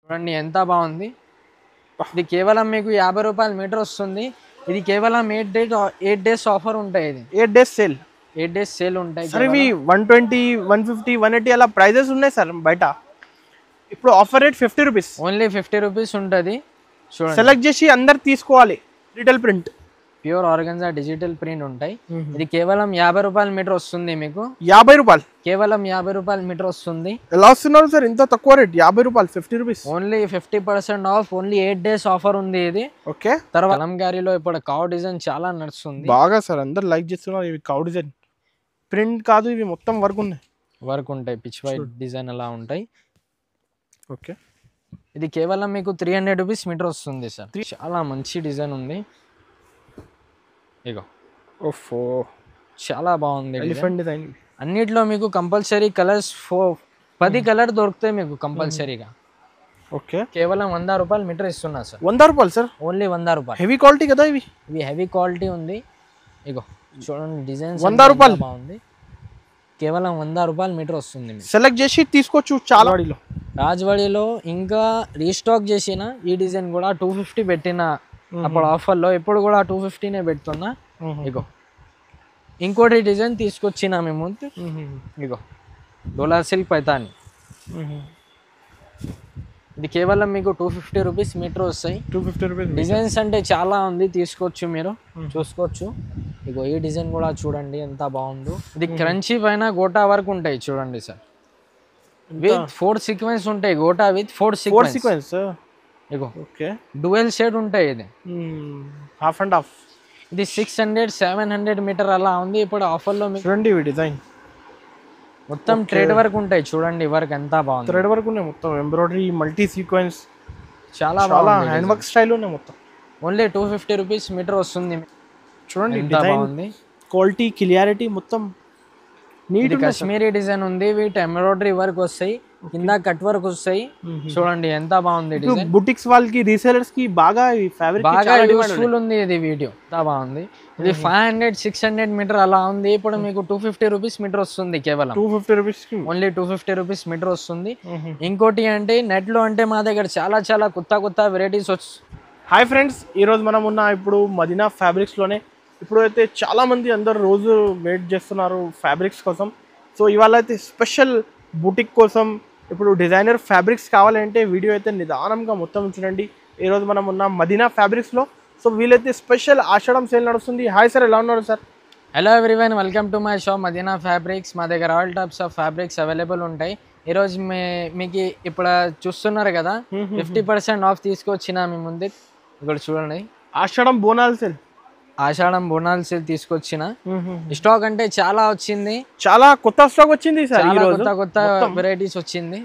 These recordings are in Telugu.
చూడండి ఎంత బాగుంది. ఇది కేవలం మీకు 50 రూపాయల మీటర్ వస్తుంది. ఇది కేవలం 8 డేస్ ఆఫర్ ఉంటాయి. ఇది 8 డేస్ సేల్ 8 డేస్ సేల్ ఉంటాయి. సార్ ఇవి 120 150 180 అలా ప్రైజెస్ ఉన్నాయి సార్ బయట. ఇప్పుడు offer rate 50 rupees, only 50 rupees ఉంటుంది. చూడండి సెలెక్ట్ చేసి అందరు తీసుకోవాలి. Retail print pure organza digital print ఉంటాయి. ఇది కేవలం 50 రూపాయల మీటర్ వస్తుంది. మీకు 50 రూపాయలు, కేవలం 50 రూపాయల మీటర్ వస్తుంది. ఎలా వస్తున్నారు సార్ ఇంత తక్కువ రేట్? 50 రూపాయలు, 50 rupees, only 50% of. Only 8 days offer ఉంది ఇది. ఓకే. తర్వాత కలంకారీలో ఇప్పుడు కౌ డిజైన్ చాలా నడుస్తుంది బాగా సార్, అందరు లైక్ చేస్తున్నారు. ఇవి కౌ డిజైన్ ప్రింట్ కాదు, ఇవి మొత్తం వర్క్ ఉన్నాయి. వర్క్ ఉంటాయి, పిచ్ వైట్ డిజైన్ అలా ఉంటాయి. ఓకే, ఇది కేవలం మీకు 300 రూపీస్ మీటర్ వస్తుంది సార్. చాలా మంచి డిజైన్ ఉంది. ఇగో ఓఫో, చాలా బాగుంది. Elephant design. అన్నిట్లో మీకు కంపల్సరీ కలర్స్ 10 కలర్ దొరుకుతాయి మీకు కంపల్సరీగా. ఓకే, కేవలం 100 రూపాయలు మీటర్ ఇస్తున్నా సార్. 100 రూపాయలు సార్, ఓన్లీ 100 రూపాయలు. హెవీ క్వాలిటీ కదా ఇవి. ఇవి హెవీ క్వాలిటీ ఉంది. ఇగో చూడండి డిజైన్ 100 రూపాయలు బాగుంది. కేవలం 100 రూపాయలు మీటర్ వస్తుంది. సెలెక్ట్ చేసి తీసుకోవచ్చు. చాలా వాడిలో రాజవాడిలో ఇంకా రీస్టాక్ చేసిన ఈ డిజైన్ కూడా 250 పెట్టిన అప్పుడు ఆఫర్లో. ఇప్పుడు కూడా 250నే పెడుతున్నా. ఇగో ఇంకోటి డిజైన్ తీసుకొచ్చిన మేము. ఇగో డోలా సిల్క్ పైతాని. ఇది కేవలం మీకు 250 రూపీస్ మీటర్ వస్తాయి. 250 రూపీస్. డిజైన్స్ అంటే చాలా ఉంది, తీసుకోవచ్చు మీరు, చూసుకోవచ్చు. ఇగో ఈ డిజైన్ కూడా చూడండి ఎంత బాగుందో. ఇది క్రంచీ పైన గోటా వర్క్ ఉంటాయి చూడండి సార్. విత్ 4 సీక్వెన్స్ ఉంటాయి. Gota with 4 sequence. Ego okay, dual shade ఉంటాయి. ఇది హాఫ్ అండ్ హాఫ్. ఇది 600 700 మీటర్ అలా ఉంది. ఇప్పుడు ఆఫర్లో మీకు చూడండి ఇవి డిజైన్ మొత్తం థ్రెడ్ వర్క్ ఉంటాయి. చూడండి వర్క్ ఎంత బాగుంది. థ్రెడ్ వర్క్ ఉన్నాయి మొత్తం, ఎంబ్రాయిడరీ, మల్టీ సీక్వెన్స్, చాలా హ్యాండ్ వర్క్ స్టైల్ ఉన్నాయి మొత్తం. ఓన్లీ 250 రూపీస్ మీటర్ వస్తుంది. చూడండి ఎంత బాగుంది. క్వాలిటీ, క్లియారిటీ మొత్తం నీట్. కాశ్మీరీ డిజైన్ ఉంది. వీటి ఎంబ్రాయిడరీ వర్క్ వస్తాయి, కింద కట్ వర్క్ వస్తాయి. చూడండి ఎంత బాగుంది డిజైన్. బుటిక్స్ వాళ్ళకి, రీసేలర్స్ కి బాగా బాగా యూస్ఫుల్ ఉంది ఇది వీడియో. ఎంత బాగుంది. ఇది 500 600 మీటర్ అలా ఉంది. ఇప్పుడు మీకు 250 రూపీస్ మీటర్ వస్తుంది. కేవలం 250 రూపీస్, ఓన్లీ 250 రూపీస్ మీటర్ వస్తుంది. ఇంకోటి అంటే నెట్ లో అంటే మా దగ్గర చాలా చాలా కొత్త వెరైటీస్ హాయ్ ఫ్రెండ్స్, ఈరోజు మనం ఉన్న ఇప్పుడు మదీనా ఫ్యాబ్రిక్స్ లోనే. ఇప్పుడు అయితే చాలా మంది అందరు రోజు వెయిట్ చేస్తున్నారు ఫ్యాబ్రిక్స్ కోసం. సో ఇవాళ అయితే స్పెషల్ బుటిక్ కోసం ఇప్పుడు డిజైనర్ ఫ్యాబ్రిక్స్ కావాలంటే వీడియో అయితే నిదానంగా మొత్తం చూడండి. ఈరోజు మనం ఉన్న మదీనా ఫ్యాబ్రిక్స్లో. సో వీళ్ళైతే స్పెషల్ ఆషాఢం సేల్ నడుస్తుంది. హాయ్ సార్, ఎలా ఉన్నారు సార్? Hello everyone, welcome to my shop Madina fabrics. మా దగ్గర all types of fabrics available ఉంటాయి. ఈరోజు మీకు ఇప్పుడు చూస్తున్నారు కదా, 50% ఆఫ్ తీసుకొచ్చిన మీ ముందు. ఇక్కడ చూడండి, ఆషాఢం బోనాల్ సేల్, ఆషాఢం బోనాల్ సేల్ తీసుకొచ్చిన. స్టాక్ అంటే చాలా వచ్చింది, చాలా కొత్త స్టాక్ వచ్చింది సార్. కొత్త వెరైటీస్ వచ్చింది.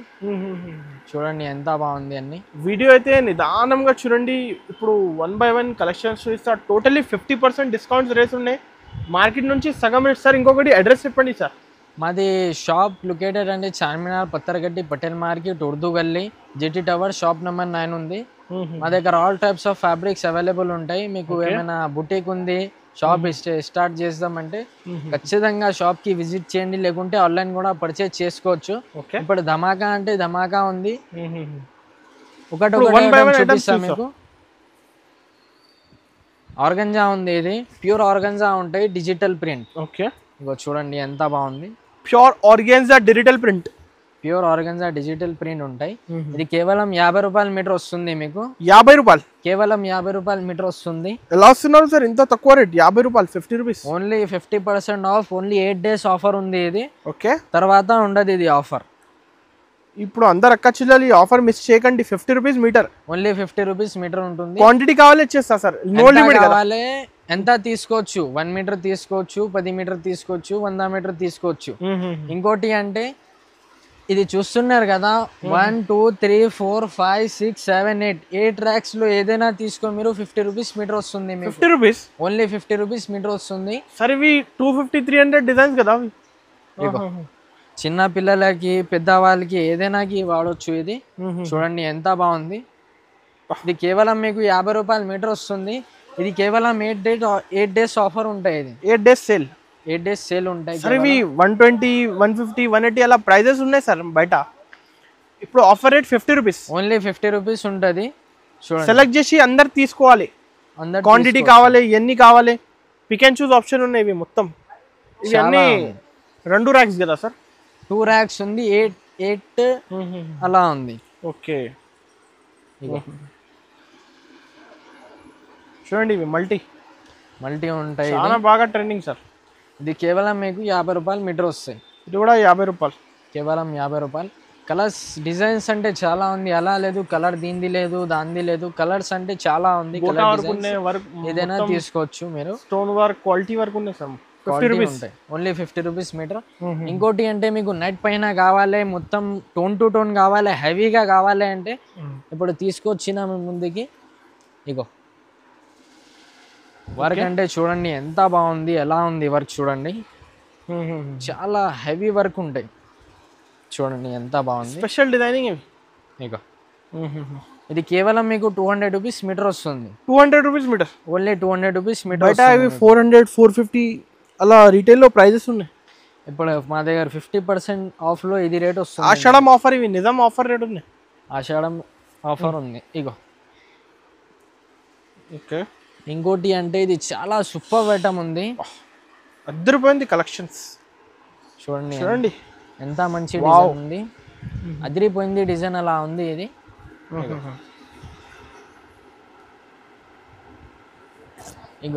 చూడండి ఎంత బాగుంది అన్ని. వీడియో అయితే నిదానంగా చూడండి. ఇప్పుడు 1 by 1 కలెక్షన్స్ చూస్తా. టోటల్లీ 50% డిస్కౌంట్స్ రేట్స్ ఉన్నాయి. మార్కెట్ నుంచి సగం రేట్ సార్. ఇంకొకటి అడ్రస్ చెప్పండి సార్. మాది షాప్ లొకేటెడ్ అంటే చార్మినార్, పత్తర్గడ్డి, పటేల్ మార్కెట్, ఉర్దూ గల్లీ, జిటి టవర్, షాప్ నెంబర్ 9 ఉంది. మా దగ్గర all types of fabrics available ఉంటాయి. మీకు ఏమైనా బుటీక్ ఉంది, షాప్ స్టార్ట్ చేద్దామంటే ఖచ్చితంగా షాప్ కి విజిట్ చేయండి, లేకుంటే ఆన్లైన్ కూడా పర్చేజ్ చేసుకోవచ్చు. ఇప్పుడు ధమాకా అంటే ధమాకా ఉంది. ఒకటి చూపిస్తా మీకు. ఆర్గంజా ఉంది, ఇది ప్యూర్ ఆర్గంజా ఉంటాయి, డిజిటల్ ప్రింట్. ఓకే, ఇగో చూడండి ఎంత బాగుంది. Pure organza digital print, pure organza digital print ఉంటాయి. ఇది కేవలం 50 రూపాయల మీటర్ వస్తుంది. మీకు 50 రూపాయలు, కేవలం 50 రూపాయల మీటర్ వస్తుంది. ఎలా వస్తున్నారు సార్ ఇంత తక్కువ రేట్? 50 రూపాయలు, 50 rupees, only 50% of. Only 8 days offer ఉంది ఇది. ఓకే, తర్వాత ఉండదు ఇది ఆఫర్. ఇప్పుడు అందరు అక్క చెల్లెలు ఈ ఆఫర్ మిస్ చేయకండి. 50 rupees metre, only 50 rupees metre ఉంటుంది. క్వాంటిటీ కావాలి ఇచ్చేస్తా సార్. నో లిమిట్ కావాలి ఎంత తీసుకోవచ్చు. 1 మీటర్ తీసుకోవచ్చు, 10 మీటర్ తీసుకోవచ్చు, 100 మీటర్ తీసుకోవచ్చు. ఇంకోటి అంటే ఇది చూస్తున్నారు కదా, 1 2 3 4 5 6 7 8 ర్యాక్స్ లో ఏదైనా తీసుకో మీరు. 50 రూపీస్ మీటర్ వస్తుంది. 50 రూపీస్, ఓన్లీ 50 రూపీస్ మీటర్ వస్తుంది. సరే ఇవి 250 300 డిజైన్స్ కదా. చిన్న పిల్లలకి, పెద్దవాళ్ళకి ఏదైనాకి వాడవచ్చు. ఇది చూడండి ఎంత బాగుంది. ఇది కేవలం మీకు 50 రూపాయల మీటర్ వస్తుంది. ఇది కేవలం 8 డేస్ ఆఫర్ ఉంటాయి. ఇది 8 డేస్ సేల్, 8 డేస్ సేల్ ఉంటాయి. సార్ ఇవి 120 150 180 అలా ప్రైజెస్ ఉన్నాయి సార్ బయట. ఇప్పుడు offer rate 50 rupees, only 50 rupees ఉంటుంది. చూడండి సెలెక్ట్ చేసి అందరు తీసుకోవాలి. అందరు క్వాంటిటీ కావాలి, ఎన్ని కావాలి, పిక్ అండ్ చూస్ ఆప్షన్ ఉన్నాయి ఇవి మొత్తం. ఇవి అన్ని 2 ర్యాక్స్ కదా సార్? 2 ర్యాక్స్ ఉంది, 8 అలా ఉంది. ఓకే చూడండి ఇవి మల్టీ ఉంటాయి, చాలా బాగా ట్రెండింగ్ సార్. ఇది కేవలం మీకు 50 రూపాయలు మీటర్ వస్తాయి. ఇది కూడా 50 రూపాయలు, కేవలం 50 రూపాయలు. కలర్స్ డిజైన్స్ అంటే చాలా ఉంది, అలా లేదు కలర్ దీనిది లేదు దానిది లేదు, కలర్స్ అంటే చాలా ఉంది. ఏదైనా తీసుకోవచ్చు మీరు. స్టోన్ వర్క్ క్వాలిటీ వర్క్ ఉన్నాయి సార్. 50 రూపీస్ ఉంటాయి, ఓన్లీ 50 రూపీస్ మీటర్. ఇంకోటి అంటే మీకు నెట్ పైన కావాలి, మొత్తం టోన్ టు టోన్ కావాలి, హెవీగా కావాలి అంటే ఇప్పుడు తీసుకొచ్చిన ముందుకి ఇగో వర్క్ అంటే చూడండి ఎంత బాగుంది, ఎలా ఉంది వర్క్ చూడండి. చాలా హెవీ వర్క్ ఉంటాయి చూడండి ఎంత బాగుంది. స్పెషల్ డిజైనింగ్ ఇగో ఇది కేవలం మీకు 200 రూపీస్ మీటర్ వస్తుంది. 200 rupees metre, only 200 rupees metre. బయట ఇవి 400 450 అలా రీటైల్లో ప్రైజెస్ ఉన్నాయి. ఇప్పుడు మా దగ్గర 50% ఆఫ్లో ఇది రేట్ వస్తుంది. ఆషాఢం ఆఫర్, ఇవి నిజం ఆఫర్ రేట్ ఉన్నాయి. ఆషాఢం ఆఫర్ ఉంది ఇగో. ఓకే ఇంకోటి అంటే ఇది చాలా సూపర్ ఐటమ్ ఉంది, అదిరిపోయింది కలెక్షన్స్. చూడండి ఎంత మంచి డిజైన్ ఉంది, అదిరిపోయింది డిజైన్ అలా ఉంది ఇది.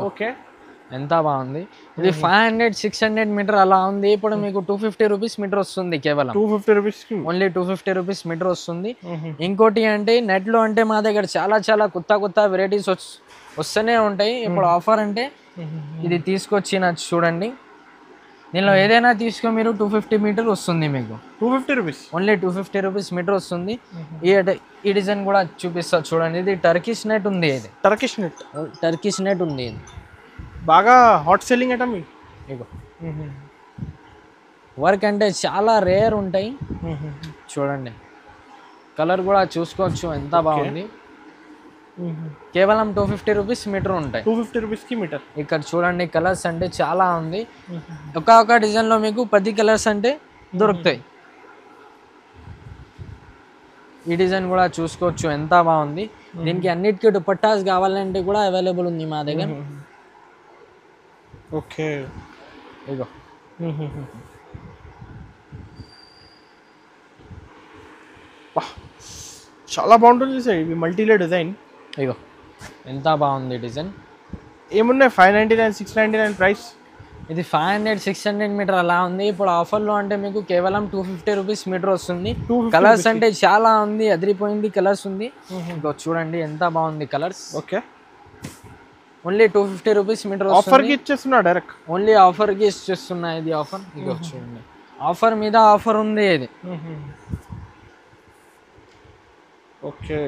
ఓకే ఎంత బాగుంది. ఇది 500-600 మీటర్ అలా ఉంది. ఇప్పుడు మీకు 250 రూపీస్ మీటర్ వస్తుంది, కేవలం 250 రూపీస్, ఓన్లీ 250 రూపీస్ మీటర్ వస్తుంది. ఇంకోటి అంటే నెట్ లో అంటే మా దగ్గర చాలా కొత్త వెరైటీస్ వస్తూనే ఉంటాయి. ఇప్పుడు ఆఫర్ అంటే ఇది తీసుకొచ్చిన చూడండి, దీనిలో ఏదైనా తీసుకో మీరు 250 మీటర్ వస్తుంది మీకు. 250 రూపీస్, ఓన్లీ 250 రూపీస్ మీటర్ వస్తుంది. ఈ డిజైన్ కూడా చూపిస్తా చూడండి. ఇది టర్కిష్ నెట్ ఉంది, ఇది టర్కిష్ నెట్ ఉంది. ఇది బాగా హాట్ సెల్లింగ్ ఐటమ్. ఇగో వర్క్ అంటే చాలా రేర్ ఉంటాయి చూడండి. కలర్ కూడా చూసుకోవచ్చు ఎంత బాగుంది. కేవలం 250 రూపీస్ మీటర్ ఉంటాయి. 250 రూపీస్ కి మీటర్. ఇక్కడ చూడండి కలర్స్ అంటే చాలా ఉంది. ఒక డిజైన్ లో మీకు 10 కలర్స్ అంటే దొరుకుతాయి. ఈ డిజైన్ కూడా చూసుకోవచ్చు ఎంత బాగుంది. దీనికి అన్నిటికీ దుపట్టాస్ కావాలంటే కూడా అవైలబుల్ ఉంది మా దగ్గర. ఓకే ఇగో చాలా బాగుంటుంది సార్ ఇవి మల్టీలే డిజైన్. ఇగో ఎంత బాగుంది డిజైన్. ఏమున్నాయి 599 699 ప్రైస్. ఇది 500-600 మీటర్ అలా ఉంది. ఇప్పుడు ఆఫర్లో అంటే మీకు కేవలం 250 రూపీస్ మీటర్ వస్తుంది. కలర్స్ అంటే చాలా ఉంది, అదిరిపోయింది కలర్స్ ఉంది. ఇంకో చూడండి ఎంత బాగుంది colours. Okay only 250 rupees metre offer కి ఇచ్చేస్తున్నా డైరెక్ట్. ఓన్లీ ఆఫర్ కి ఇచ్చేస్తున్నా ఇది ఆఫర్. ఇగో చూడండి ఆఫర్ మీద ఆఫర్ ఉంది ఇది. ఓకే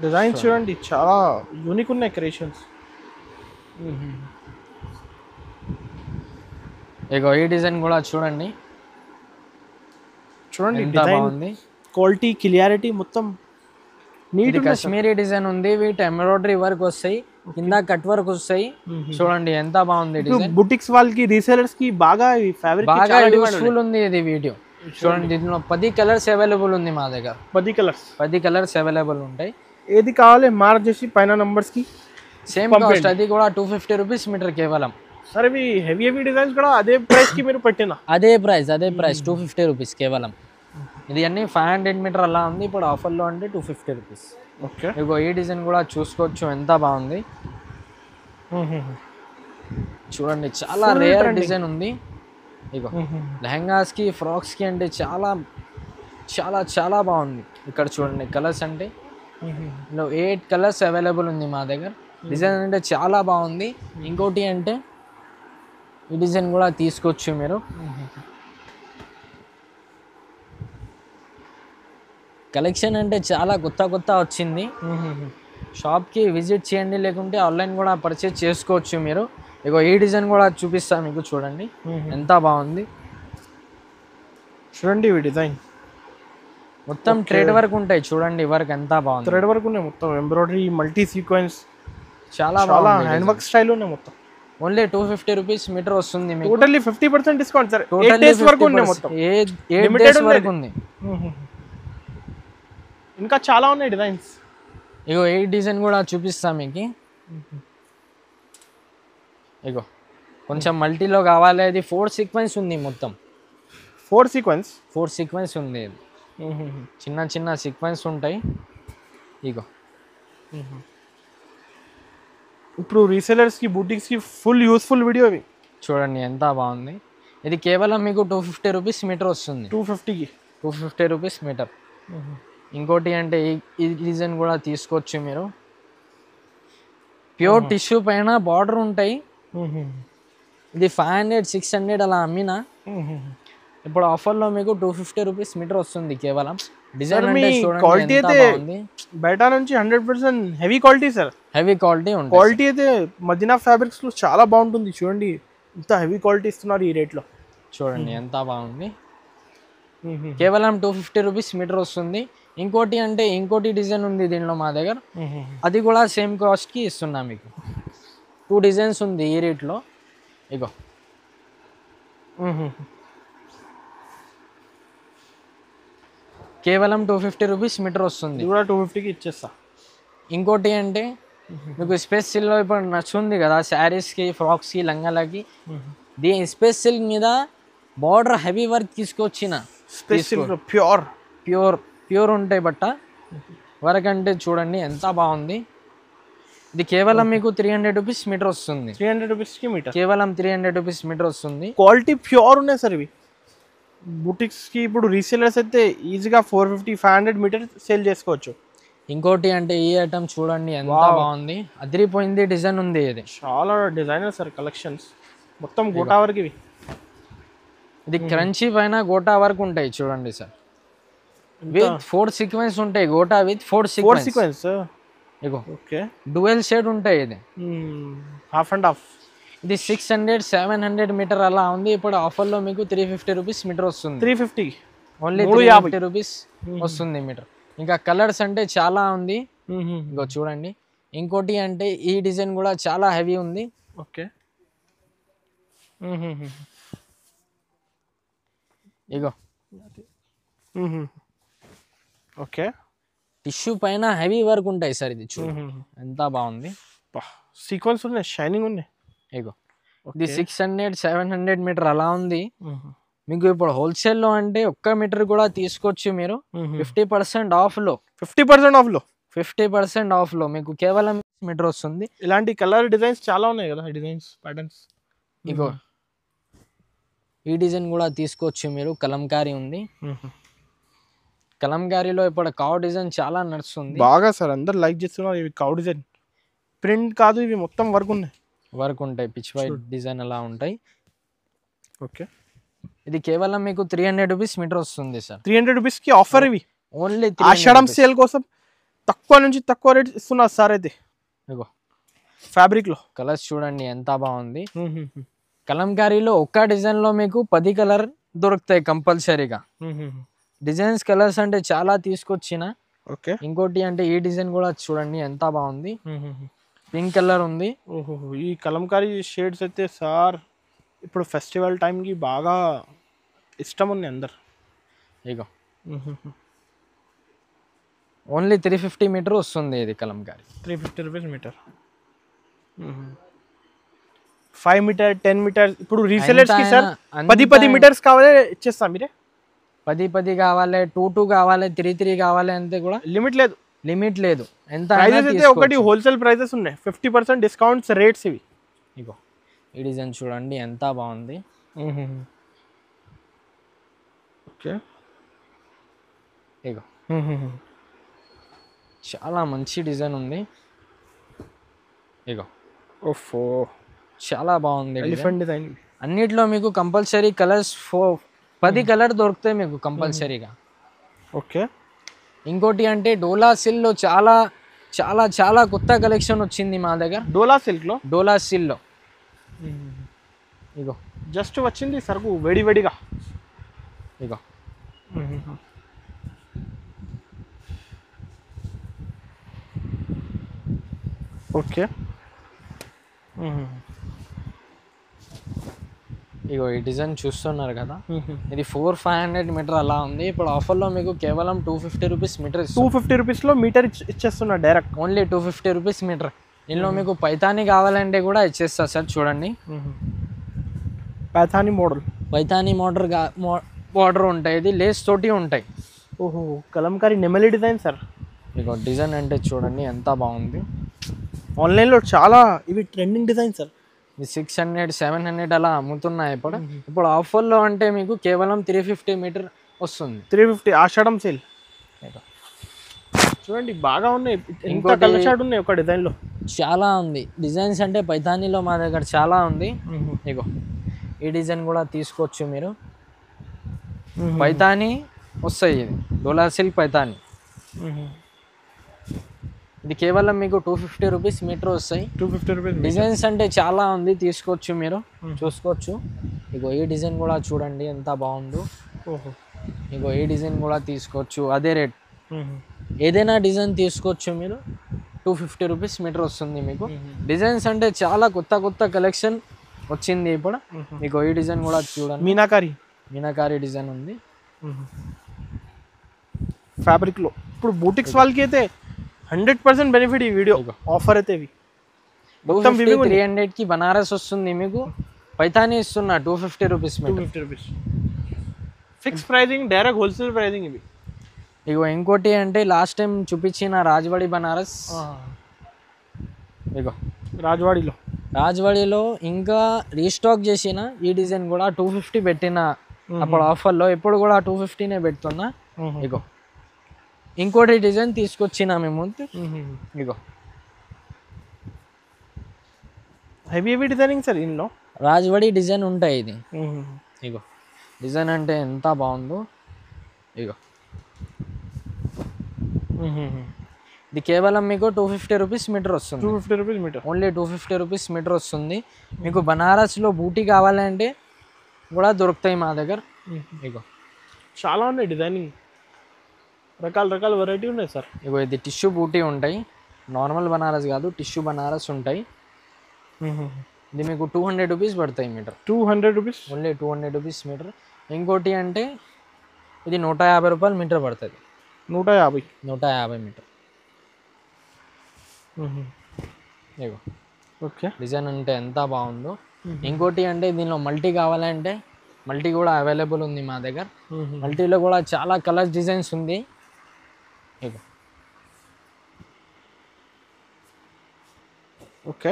డిజైన్ చూడండి చాలా యూనిక్ ఉన్నాయి క్రియేషన్స్. ఇగో ఈ డిజైన్ కూడా చూడండి ఎంత బాగుంది. క్వాలిటీ క్లియారిటీ మొత్తం నీట్. కాశ్మీరీ డిజైన్ ఉంది, వీటి ఎంబ్రాయిడరీ వర్క్ వస్తాయి, కింద కట్ వర్క్ వస్తాయి. చూడండి ఎంత బాగుంది డిజైన్. బుటిక్స్ వాళ్ళకి రీసేలర్స్ కి బాగా బాగా యూస్ఫుల్ ఉంది ఇది వీడియో. చూడండి దీనిలో 10 కలర్స్ అవైలబుల్ ఉంది మా దగ్గర. 10 కలర్స్ అవైలబుల్ ఉంటాయి. ఏది కావాలి మార్క్ చేసి పైన నంబర్స్ కి సేమ్ కాస్ట్. అది కూడా 250 రూపీస్ మీటర్ కేవలం. సరే ఇవి హెవీ డిజైన్స్ కూడా అదే ప్రైస్ కి మీరు పెట్టినా? అదే ప్రైస్ 250 రూపీస్ కేవలం. ఇది అన్ని 500 మీటర్ అలా ఉంది. ఇప్పుడు ఆఫర్లో అంటే 250 రూపీస్. ఓకే ఇగో ఈ డిజైన్ కూడా చూసుకోవచ్చు ఎంత బాగుంది. చూడండి చాలా రేర్ డిజైన్ ఉంది. ఇగో లెహంగాస్ కి ఫ్రాక్స్ కి అంటే చాలా చాలా చాలా బాగుంది. ఇక్కడ చూడండి కలర్స్ అంటే 8 కలర్స్ అవైలబుల్ ఉంది మా దగ్గర. డిజైన్ అంటే చాలా బాగుంది. ఇంకోటి అంటే ఈ డిజైన్ కూడా తీసుకోవచ్చు మీరు. కలెక్షన్ అంటే చాలా కొత్త వచ్చింది. షాప్కి విజిట్ చేయండి, లేకుంటే ఆన్లైన్ కూడా పర్చేజ్ చేసుకోవచ్చు మీరు. ఇగో ఈ డిజైన్ కూడా చూపిస్తాను మీకు, చూడండి ఎంత బాగుంది. చూడండి ఈ డిజైన్ మొత్తం థ్రెడ్ వర్క్ ఉంటాయి. చూడండి వర్క్ ఎంత బాగుంది. థ్రెడ్ వర్క్ ఉన్నాయి మొత్తం, ఎంబ్రాయిడరీ, మల్టీ సీక్వెన్స్, చాలా హ్యాండ్ వర్క్ స్టైల్ ఉన్నాయి మొత్తం. ఓన్లీ 250 రూపీస్ మీటర్ వస్తుంది మీకు. Totally 50% discount sir. 8 totally days వరకు ఉన్నాయి మొత్తం. 8 డేస్ వరకు ఉంది. ఇంకా చాలా ఉన్నాయి డిజైన్స్. ఇగో 8 డిజైన్ కూడా చూపిస్తా మీకు. ఇగో కొంచెం మల్టీలో కావాలి. అది 4 సీక్వెన్స్ ఉంది మొత్తం. 4 సీక్వెన్స్ ఉంది. చిన్న చిన్న సీక్వెన్స్ ఉంటాయి. ఇగో ఇప్పుడు రీసెలర్స్ కి బూటిక్స్ కి ఫుల్ యూస్ఫుల్ వీడియో ఇవి. చూడండి ఎంత బాగుంది. ఇది కేవలం మీకు 250 రూపీస్ మీటర్ వస్తుంది. 250 రూపీస్ మీటర్. ఇంకోటి అంటే ఈ డిజైన్ కూడా తీసుకోవచ్చు మీరు. ప్యూర్ టిష్యూ పైన బార్డర్ ఉంటాయి. ఇది 500 600 అలా అమ్మినా ఇప్పుడు ఆఫర్లో మీకు 250 రూపీస్ మీటర్ వస్తుంది కేవలం. డిజైన్ అంటే క్వాలిటీ అయితే బయట నుంచి 100% heavy quality sir. Heavy quality ఉంటుంది. క్వాలిటీ అయితే మదీనా ఫ్యాబ్రిక్స్ లో చాలా బాగుంటుంది. చూడండి ఇంత హెవీ క్వాలిటీ ఇస్తున్నారు ఈ రేట్ లో. చూడండి ఎంత బాగుంది. కేవలం 250 రూపీస్ మీటర్ వస్తుంది. ఇంకోటి డిజైన్ ఉంది దీనిలో మా దగ్గర. అది కూడా సేమ్ కాస్ట్ కి ఇస్తున్నా మీకు. 2 డిజైన్స్ ఉంది ఈ రేట్లో. ఇగో కేవలం 250 రూపీస్ మీటర్ వస్తుంది. 250కి ఇచ్చేస్తా. ఇంకోటి అంటే మీకు స్పేస్ సిల్లో ఇప్పుడు నచ్చుంది కదా శారీస్కి, ఫ్రాక్స్కి, లంగాలకి. దీని స్పేస్ సిల్క్ మీద బార్డర్ హెవీ వర్క్ తీసుకొచ్చిన. ప్యూర్ ఉంటాయి బట్ట వర్క్ అంటే చూడండి ఎంత బాగుంది. ఇది కేవలం మీకు 300 రూపీస్ మీటర్ వస్తుంది. 300 రూపీస్కి మీటర్. కేవలం 300 రూపీస్ మీటర్ వస్తుంది. క్వాలిటీ ప్యూర్ ఉన్నాయి సార్ ఇవి. బుటిక్స్ కి ఇప్పుడు రీసేలర్స్ అయితే ఈజీగా 450 500 మీటర్ సేల్ చేసుకోవచ్చు. ఇంకోటి అంటే ఈ ఐటమ్ చూడండి ఎంత బాగుంది. అదిరిపోయింది డిజైన్ ఉంది. ఇది చాలా డిజైనర్ సార్ కలెక్షన్స్. మొత్తం గోటా వర్క్ ఇవి. ఇది క్రంచీ పైన గోటా వర్క్ ఉంటాయి చూడండి సార్. విత్ 4 సీక్వెన్స్ ఉంటాయి. Gota with 4 sequence. Ego okay dual shade ఉంటాయి. ఇది హాఫ్ అండ్ హాఫ్. ఇది 600 700 మీటర్ అలా ఉంది. ఇప్పుడు ఆఫర్లో మీకు 350 రూపీస్ మీటర్ వస్తుంది. 350 ఓన్లీ 350 రూపీస్ వస్తుంది మీటర్. ఇంకా కలర్స్ అంటే చాలా ఉంది. ఇగో చూడండి. ఇంకోటి అంటే ఈ డిజైన్ కూడా చాలా హెవీ ఉంది. ఓకే ఇగో ఓకే టిష్యూ పైన హెవీ వర్క్ ఉంటాయి సార్. ఇది చూడండి ఎంత బాగుంది. సీక్వెన్స్ ఉన్నాయి, షైనింగ్ ఉన్నాయి. ఇగో ఇది 600 700 మీటర్ అలా ఉంది. మీకు ఇప్పుడు హోల్సేల్లో అంటే ఒక్క మీటర్ కూడా తీసుకోవచ్చు మీరు. 50% ఆఫ్లో 50% ఆఫ్లో మీకు కేవలం మీటర్ వస్తుంది. ఇలాంటి కలర్ డిజైన్స్ చాలా ఉన్నాయి కదా, డిజైన్స్ ప్యాటర్న్స్. ఇగో ఈ డిజైన్ కూడా తీసుకోవచ్చు మీరు. కలంకారీ ఉంది. కలంకారీలో ఇప్పుడు కౌ డిజైన్ చాలా నడుస్తుంది బాగా సార్. అందరు లైక్ చేస్తున్నారు. ఇవి కౌ డిజైన్ ప్రింట్ కాదు, ఇవి మొత్తం వర్క్ ఉన్నాయి. వర్క్ ఉంటాయి. పిచ్ వైట్ డిజైన్ అలా ఉంటాయి. ఓకే ఇది కేవలం మీకు 300 రూపీస్ మీటర్ వస్తుంది సార్. 300 రూపీస్కి ఆఫర్ ఇవి. ఓన్లీ ఆషాఢం సేల్ కోసం తక్కువ నుంచి తక్కువ రేట్ ఇస్తున్నారు సార్. అయితే ఇగో ఫ్యాబ్రిక్లో కలర్స్ చూడండి ఎంత బాగుంది. కలంకారీలో ఒక్క డిజైన్లో మీకు 10 కలర్ దొరుకుతాయి కంపల్సరీగా. డిజైన్స్ కలర్స్ అంటే చాలా తీసుకొచ్చిన. ఓకే ఇంకోటి అంటే ఈ డిజైన్ కూడా చూడండి ఎంత బాగుంది. పింక్ కలర్ ఉంది. ఈ కలంకారీ షేడ్స్ అయితే సార్ ఇప్పుడు ఫెస్టివల్ టైంకి బాగా ఇష్టం ఉంది అందరు. ఇగో ఓన్లీ 350 మీటర్ వస్తుంది ఇది Kalamkari. 350 rupees metre. 5 metre 10 metre. ఇప్పుడు రీసెలర్స్ కి సార్ 10 మీటర్స్ కావాలి ఇచ్చేస్తా. మీరే 10 కావాలి, 2 కావాలి, 3 కావాలి అంతే కూడా లిమిట్ లేదు. ఎంత ప్రైజెస్ అయితే ఒకటి హోల్సేల్ ప్రైజెస్ ఉన్నాయి. 50% డిస్కౌంట్స్ రేట్స్ ఇవి. ఇగో ఈ డిజైన్ చూడండి ఎంత బాగుంది. ఓకే ఇగో చాలా మంచి డిజైన్ ఉంది. ఇగో ఓఫో చాలా బాగుంది ఎలిఫెంట్ డిజైన్. అన్నిట్లో మీకు కంపల్సరీ కలర్స్ 10 కలర్ దొరుకుతాయి మీకు కంపల్సరీగా. ఓకే ఇంకోటి అంటే డోలా సిల్లో చాలా చాలా చాలా కొత్త కలెక్షన్ వచ్చింది మా దగ్గర. డోలా సిల్లో ఇగో జస్ట్ వచ్చింది సరుకు వేడివేడిగా. ఇగో ఓకే ఇగో ఈ డిజైన్ చూస్తున్నారు కదా, ఇది 4,500 మీటర్ అలా ఉంది. ఇప్పుడు ఆఫర్లో మీకు కేవలం 250 రూపీస్ మీటర్. 250 రూపీస్లో మీటర్ ఇచ్చేస్తున్నా డైరెక్ట్. Only 250 rupees meter. ఇందులో మీకు పైతాని కావాలంటే కూడా ఇచ్చేస్తా సార్. చూడండి పైథానీ మోడల్, పైతాని బార్డర్ ఉంటాయి, ఇది లేస్ తోటి ఉంటాయి. ఓహో కలంకారీ నెమలి డిజైన్ సార్. ఇగో డిజైన్ అంటే చూడండి ఎంత బాగుంది. ఆన్లైన్లో చాలా ఇవి ట్రెండింగ్ డిజైన్ సార్. ఇది 600 700 అలా అమ్ముతున్నాయి ఇప్పుడు. ఇప్పుడు ఆఫర్లో అంటే మీకు కేవలం 350 మీటర్ వస్తుంది. 350 ఆషాఢం సేల్. చూడండి బాగా ఉన్నాయి, ఇంకా కలర్ షాట్ ఉన్నాయి ఒక డిజైన్లో. చాలా ఉంది డిజైన్స్ అంటే పైతానీలో మా దగ్గర చాలా ఉంది. ఇగో ఈ డిజైన్ కూడా తీసుకోవచ్చు మీరు. పైతానీ వస్తాయి, ఇది డోలా సిల్క్ పైతానీ. ఇది కేవలం మీకు 250 రూపీస్ మీటర్ వస్తాయి. 250 రూపీస్. డిజైన్స్ అంటే చాలా ఉంది, తీసుకోవచ్చు మీరు, చూసుకోవచ్చు. ఇగో ఈ డిజైన్ కూడా చూడండి ఎంత బాగుందో. ఓహో ఇగో ఈ డిజైన్ కూడా తీసుకోవచ్చు, అదే రేట్. ఏదైనా డిజైన్ తీసుకోవచ్చు మీరు. 250 రూపీస్ మీటర్ వస్తుంది మీకు. డిజైన్స్ అంటే చాలా కొత్త కొత్త కలెక్షన్ వచ్చింది ఇప్పుడు. మీకు ఈ డిజైన్ కూడా చూడండి, మీనాకారి డిజైన్ ఉంది ఫ్యాబ్రిక్లో. ఇప్పుడు బూటిక్స్ వాళ్ళకి అయితే 100% బెనిఫిట్ ఈ వీడియో ఆఫర్ అయితే. 300 కి బనారస్ వస్తుంది మీకు. పైతానీ ఇస్తున్నా 250 rupees metre. 250 rupees fix pricing, direct wholesale pricing ఇవి. ఇగో ఇంకోటి అంటే లాస్ట్ టైం చూపించిన రాజవాడి బనారస్. ఇగో రాజవాడిలో ఇంకా రీస్టాక్ చేసిన ఈ డిజైన్ కూడా 250 పెట్టిన అప్పుడు ఆఫర్లో. ఎప్పుడు కూడా 250నే పెడుతున్నా. ఇగో ఇంకోటి డిజైన్ తీసుకొచ్చిన మేము. ఇగో హెవీ డిజైనింగ్ సార్. ఇందులో రాజవాడి డిజైన్ ఉంటాయి ఇది. ఇగో డిజైన్ అంటే ఎంత బాగుందో. ఇగో ఇది కేవలం మీకు 250 రూపీస్ మీటర్ వస్తుంది. 250 rupees metre, only 250 rupees metre వస్తుంది మీకు. బనారస్లో బూటీ కావాలంటే కూడా దొరుకుతాయి మా దగ్గర. ఇగో చాలా ఉన్నాయి డిజైనింగ్, రకాల వెరైటీ ఉన్నాయి సార్. ఇగో ఇది టిష్యూ బూటీ ఉంటాయి, నార్మల్ బనారస్ కాదు, టిష్యూ బనారస్ ఉంటాయి. ఇది మీకు 200 రూపీస్ పడతాయి metre. 200 rupees, only 200 rupees metre. ఇంకోటి అంటే ఇది 150 రూపాయలు మీటర్ పడుతుంది. 150 మీటర్. ఇగో ఓకే డిజైన్ అంటే ఎంత బాగుందో. ఇంకోటి అంటే దీనిలో మల్టీ కావాలంటే మల్టీ కూడా అవైలబుల్ ఉంది మా దగ్గర. మల్టీలో కూడా చాలా కలర్స్ డిజైన్స్ ఉంది. ఇగో ఓకే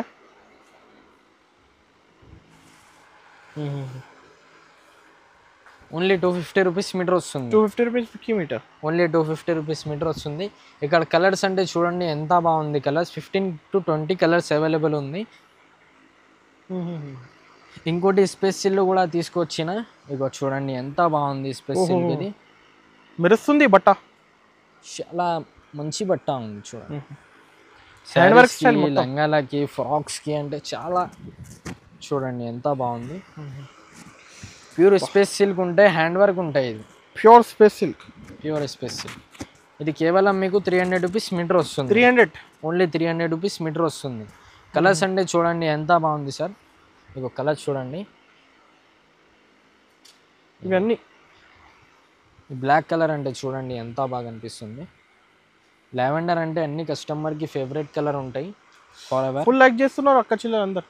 ఓన్లీ 250 రూపీస్ మీటర్ వస్తుంది. 250 rupees metre, only 250 rupees metre వస్తుంది. ఇక్కడ కలర్స్ అంటే చూడండి ఎంత బాగుంది. కలర్స్ 15 to 20 కలర్స్ అవైలబుల్ ఉంది. ఇంకోటి స్పేస్ సిల్ కూడా తీసుకొచ్చిన. ఇగో చూడండి ఎంత బాగుంది స్పేస్ సిల్. ఇది మెరుస్తుంది బట్ట, చాలా మంచి బట్ట ఉంది చూడండి. లంగాలకి ఫ్రాక్స్కి అంటే చాలా చూడండి ఎంత బాగుంది. ప్యూర్ స్పేస్ సిల్క్ ఉంటాయి, హ్యాండ్ వర్క్ ఉంటాయి. ఇది ప్యూర్ స్పేస్ సిల్క్. ఇది కేవలం మీకు 300 రూపీస్ మీటర్ వస్తుంది. 300, ఓన్లీ 300 రూపీస్ మీటర్ వస్తుంది. కలర్స్ అంటే చూడండి ఎంత బాగుంది సార్. మీకు కలర్స్ చూడండి, ఇవన్నీ బ్లాక్ కలర్ అంటే చూడండి ఎంత బాగా అనిపిస్తుంది. లావెండర్ అంటే అన్ని కస్టమర్కి ఫేవరెట్ కలర్ ఉంటాయి. ఫుల్ లైక్ చేస్తున్నారు అక్క చిల్లర అందరు.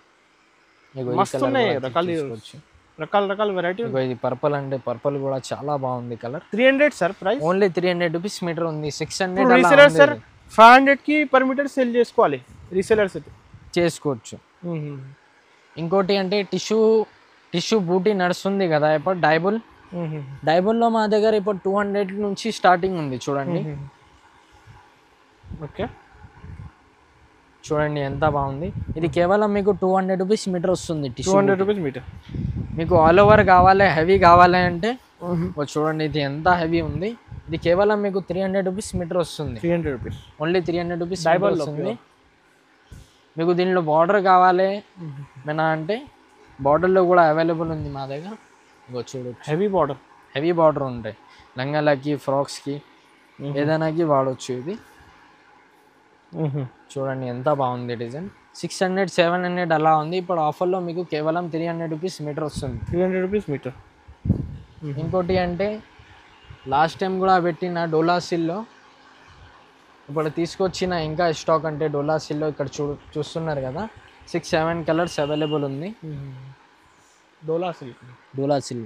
రకాల వెరైటీ. ఇది పర్పుల్ అంటే పర్పుల్ కూడా చాలా బాగుంది colour. 300 sir price, only 300 rupees metre ఉంది. 600 రీసెలర్ సార్ 500 కి పర్ మీటర్ సేల్ చేసుకోవాలి. రీసెలర్స్ అయితే చేసుకోవచ్చు. ఇంకోటి అంటే టిష్యూ బూటీ నడుస్తుంది కదా ఇప్పుడు డైబుల్లో మా దగ్గర ఇప్పుడు 200 నుంచి స్టార్టింగ్ ఉంది చూడండి. ఓకే చూడండి ఎంత బాగుంది. ఇది కేవలం మీకు 200 రూపీస్ మీటర్ వస్తుంది. 200 రూపీస్ మీటర్. మీకు ఆల్ ఓవర్ కావాలి, హెవీ కావాలి అంటే చూడండి ఇది ఎంత హెవీ ఉంది. ఇది కేవలం మీకు 300 రూపీస్ మీటర్ వస్తుంది. 300 రూపీస్, ఓన్లీ 300 రూపీస్ వస్తుంది. మీకు దీనిలో బార్డర్ కావాలి మన అంటే బార్డర్లో కూడా అవైలబుల్ ఉంది మా దగ్గర. ఇగో చూడొచ్చు, హెవీ బార్డర్ ఉంటాయి. లంగాలకి ఫ్రాక్స్కి ఏదైనాకి వాడవచ్చు. ఇది చూడండి ఎంత బాగుంది డిజైన్. 600 700 అలా ఉంది. ఇప్పుడు ఆఫర్లో మీకు కేవలం 300 రూపీస్ మీటర్ వస్తుంది. 300 రూపీస్ మీటర్. ఇంకోటి అంటే లాస్ట్ టైం కూడా పెట్టిన డోలా సిల్లో ఇప్పుడు తీసుకొచ్చిన ఇంకా స్టాక్ అంటే డోలా సిల్లో ఇక్కడ చూస్తున్నారు కదా 6-7 కలర్స్ అవైలబుల్ ఉంది. డోలా సిల్క్. డోలా సిల్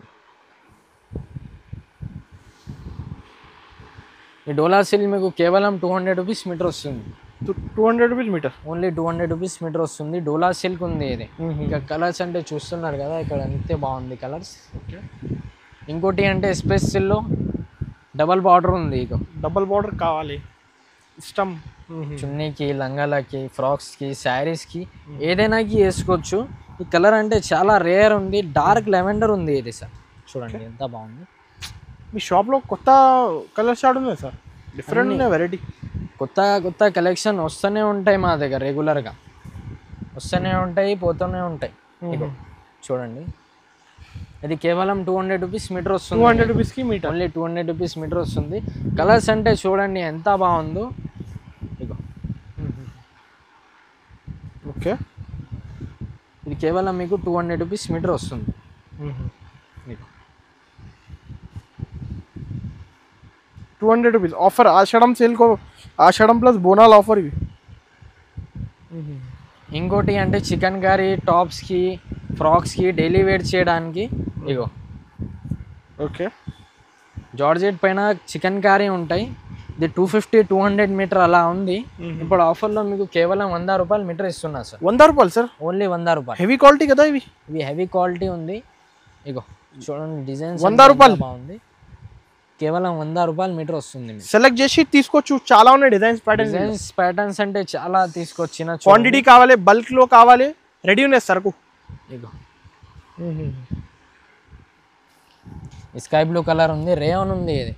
ఈ డోలా సిల్ మీకు కేవలం 200 రూపీస్ మీటర్ వస్తుంది. 200 rupees metre. Only 200 rupees metre వస్తుంది. డోలా సిల్క్ ఉంది ఇది. ఇంకా కలర్స్ అంటే చూస్తున్నారు కదా ఇక్కడ అంతే బాగుంది కలర్స్. ఓకే. ఇంకోటి అంటే స్పేస్ సిల్లో డబల్ బార్డర్ ఉంది. ఇక డబల్ బార్డర్ కావాలి ఇష్టం. చున్నీకి, లంగాలకి, ఫ్రాక్స్కి, శారీస్కి ఏదైనాకి వేసుకోవచ్చు. ఈ కలర్ అంటే చాలా రేర్ ఉంది. డార్క్ లెవెండర్ ఉంది ఇది సార్. చూడండి ఎంత బాగుంది. మీ షాప్లో కొత్త కలర్ షార్ట్ ఉంది సార్, డిఫరెంట్ ఉన్నాయి వెరైటీ. కొత్త కొత్త కలెక్షన్ వస్తూనే ఉంటాయి మా దగ్గర, రెగ్యులర్గా వస్తూనే ఉంటాయి, పోతూనే ఉంటాయి. ఇగో చూడండి ఇది కేవలం 200 రూపీస్ మీటర్ వస్తుంది. 200 రూపీస్కి మీటర్. ఓన్లీ 200 రూపీస్ మీటర్ వస్తుంది. కలర్స్ అంటే చూడండి ఎంత బాగుందో. ఇగో ఓకే. ఇది కేవలం మీకు 200 రూపీస్ మీటర్ వస్తుంది. ఇగో 200 రూపీస్ ఆఫర్. ఆషాఢం సేల్కో, ఆషాఢం ప్లస్ బోనాల్ ఆఫర్ ఇవి. ఇంకోటి అంటే చికెన్ కర్రీ టాప్స్కి, ఫ్రాక్స్కి డైలీ వేర్ చేయడానికి. ఇగో ఓకే. జార్జెట్ పైన చికెన్ కర్రీ ఉంటాయి. ఇది 250-200 మీటర్ అలా ఉంది. ఇప్పుడు ఆఫర్లో మీకు కేవలం 100 రూపాయలు మీటర్ ఇస్తున్నా సార్. 100 రూపాయలు సార్. ఓన్లీ 100 రూపాయలు. హెవీ క్వాలిటీ కదా ఇవి. ఇవి హెవీ క్వాలిటీ ఉంది. ఇగో చూడండి డిజైన్ 100 రూపాయలు బాగుంది. కేవలం 100 రూపాయలు మీటర్ వస్తుంది. సెలెక్ట్ చేసి తీసుకోవచ్చు. చాలా ఉన్నాయి డిజైన్స్ ప్యాటర్న్స్ అంటే చాలా తీసుకొచ్చిన. క్వాంటిటీ కావాలి, బల్క్ లో కావాలి, రెడీ ఉన్నాయి సరుకు. ఇగో స్కై బ్లూ కలర్ ఉంది, రేయాన్ ఉంది. ఇది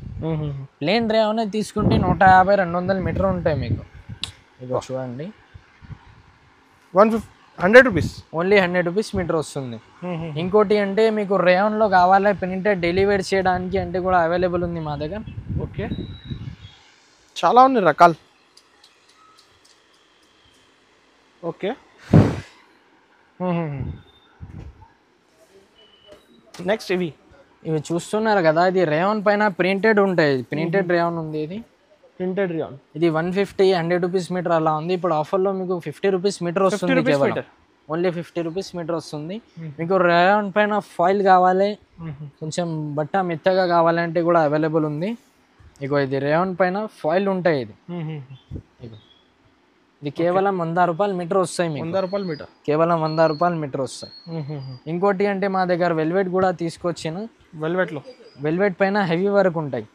ప్లేన్ రేయాన్ తీసుకుంటే 150-200 మీటర్ ఉంటాయి మీకు. ఇగో చూడండి 100 రూపీస్. ఓన్లీ 100 రూపీస్ మీటర్ వస్తుంది. ఇంకోటి అంటే మీకు రేయాన్లో కావాలి ప్రింటెడ్ డెలివరీ చేయడానికి అంటే కూడా అవైలబుల్ ఉంది మా దగ్గర. ఓకే. చాలా ఉన్నాయి రకాలు. ఓకే. నెక్స్ట్ ఇవి చూస్తున్నారు కదా, ఇది రేయాన్ పైన ప్రింటెడ్ ఉంటాయి. ప్రింటెడ్ రేయాన్ ఉంది. ఇది ప్రింటెడ్ రేయాన్. ఇది 150-100 రూపీస్ మీటర్ అలా ఉంది. ఇప్పుడు ఆఫర్లో మీకు 50 రూపీస్ మీటర్ వస్తుంది. కేవలం ఓన్లీ 50 రూపీస్ మీటర్ వస్తుంది. మీకు రేయాన్ పైన ఫాయిల్ కావాలి, కొంచెం బట్ట మెత్తగా కావాలంటే కూడా అవైలబుల్ ఉంది. ఇగో ఇది రేయాన్ పైన ఫాయిల్ ఉంటాయి. ఇది ఇగో ఇది కేవలం 100 రూపాయలు మీటర్ వస్తాయి మీకు. 100 రూపాయలు మీటర్. కేవలం 100 రూపాయలు మీటర్ వస్తాయి. ఇంకోటి అంటే మా దగ్గర వెల్వెట్ కూడా తీసుకొచ్చిన. వెల్వెట్ పైన హెవీ వర్క్ ఉంటాయి.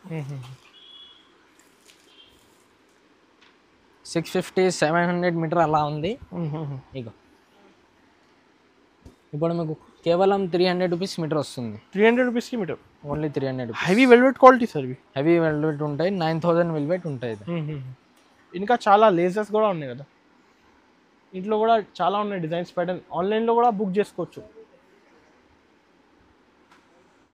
650-700 మీటర్ అలా ఉంది. ఇగో ఇప్పుడు మీకు కేవలం 300 రూపీస్ మీటర్ వస్తుంది. 300 రూపీస్కి metre. Only 300 rupees. Heavy velvet quality sir ఇవి. హెవీ వెల్వెట్ ఉంటాయి. 9000 వెల్వెట్ ఉంటాయి. ఇంకా చాలా లేజర్స్ కూడా ఉన్నాయి కదా ఇంట్లో, కూడా చాలా ఉన్నాయి డిజైన్స్ ప్యాటర్న్. ఆన్లైన్లో కూడా బుక్ చేసుకోవచ్చు.